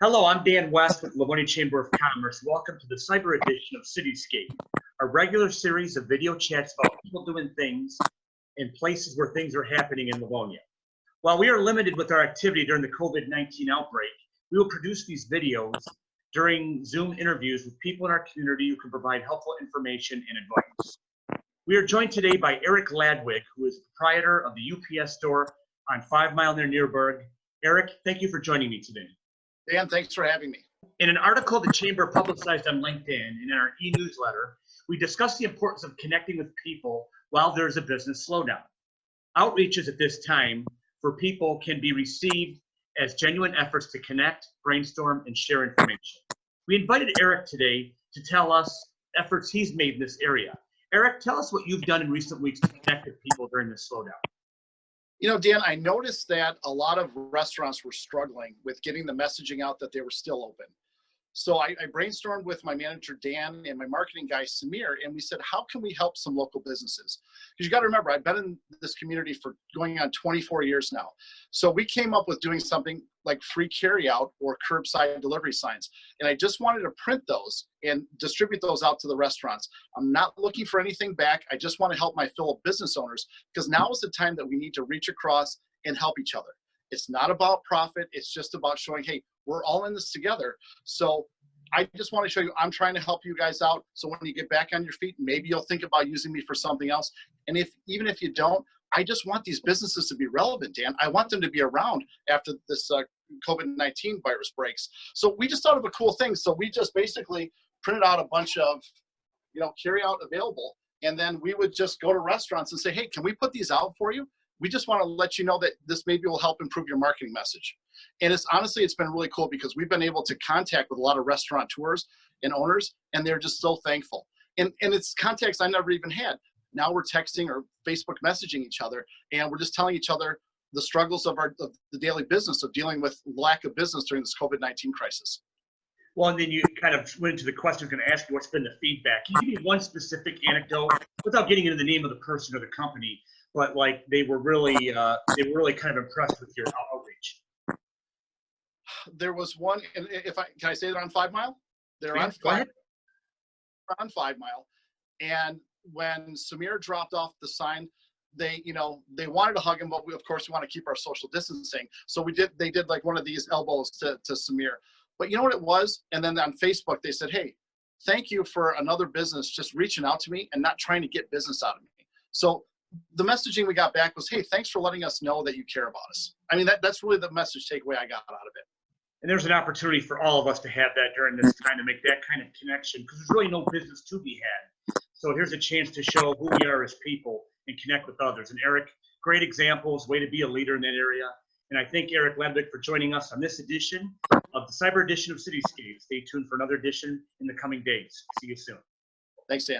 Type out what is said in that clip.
Hello, I'm Dan West with Livonia Chamber of Commerce. Welcome to the cyber edition of CityScape, a regular series of video chats about people doing things in places where things are happening in Livonia. While we are limited with our activity during the COVID-19 outbreak, we will produce these videos during Zoom interviews with people in our community who can provide helpful information and advice. We are joined today by Eric Ladwig, who is the proprietor of the UPS store on 5 Mile near Newburgh. Eric, thank you for joining me today. Dan, thanks for having me. In an article the Chamber publicized on LinkedIn and in our e-newsletter, we discussed the importance of connecting with people while there's a business slowdown. Outreaches at this time for people can be received as genuine efforts to connect, brainstorm, and share information. We invited Eric today to tell us efforts he's made in this area. Eric, tell us what you've done in recent weeks to connect with people during this slowdown. You know, Dan, I noticed that a lot of restaurants were struggling with getting the messaging out that they were still open. So I brainstormed with my manager, Dan, and my marketing guy, Samir, and we said, how can we help some local businesses? Because you got to remember, I've been in this community for going on 24 years now. So we came up with doing something like free carryout or curbside delivery signs. And I just wanted to print those and distribute those out to the restaurants. I'm not looking for anything back. I just want to help my fellow business owners, because now is the time that we need to reach across and help each other. It's not about profit. It's just about showing, hey, we're all in this together. So I just want to show you, I'm trying to help you guys out. So when you get back on your feet, maybe you'll think about using me for something else. And even if you don't, I just want these businesses to be relevant, Dan. I want them to be around after this COVID-19 virus breaks. So we just thought of a cool thing. So we just basically printed out a bunch of, carry out available. And then we would just go to restaurants and say, hey, can we put these out for you? We just want to let you know that this maybe will help improve your marketing message. And it's been really cool because we've been able to contact with a lot of restaurateurs and owners, and they're just so thankful. And it's contacts I never even had. Now we're texting or Facebook messaging each other, and we're just telling each other the struggles of the daily business of dealing with lack of business during this COVID-19 crisis. Well, and then you kind of went into the question I was going to ask you, what's been the feedback? Can you give me one specific anecdote without getting into the name of the person or the company, but like they were really kind of impressed with your outreach? There was one, and can I say that on 5 Mile? They're on 5 Mile, and when Samir dropped off the sign, they wanted to hug him, but we, of course, we want to keep our social distancing. So they did like one of these elbows to Samir. But you know what it was? And then on Facebook, they said, hey, thank you for another business just reaching out to me and not trying to get business out of me. So the messaging we got back was, hey, thanks for letting us know that you care about us. I mean, that's really the message takeaway I got out of it. And there's an opportunity for all of us to have that during this time, to make that kind of connection, because there's really no business to be had. So here's a chance to show who we are as people and connect with others. And Eric, great examples, way to be a leader in that area. And I thank Eric Ladwig for joining us on this edition of the cyber edition of CityScape. Stay tuned for another edition in the coming days. See you soon. Thanks, Dan.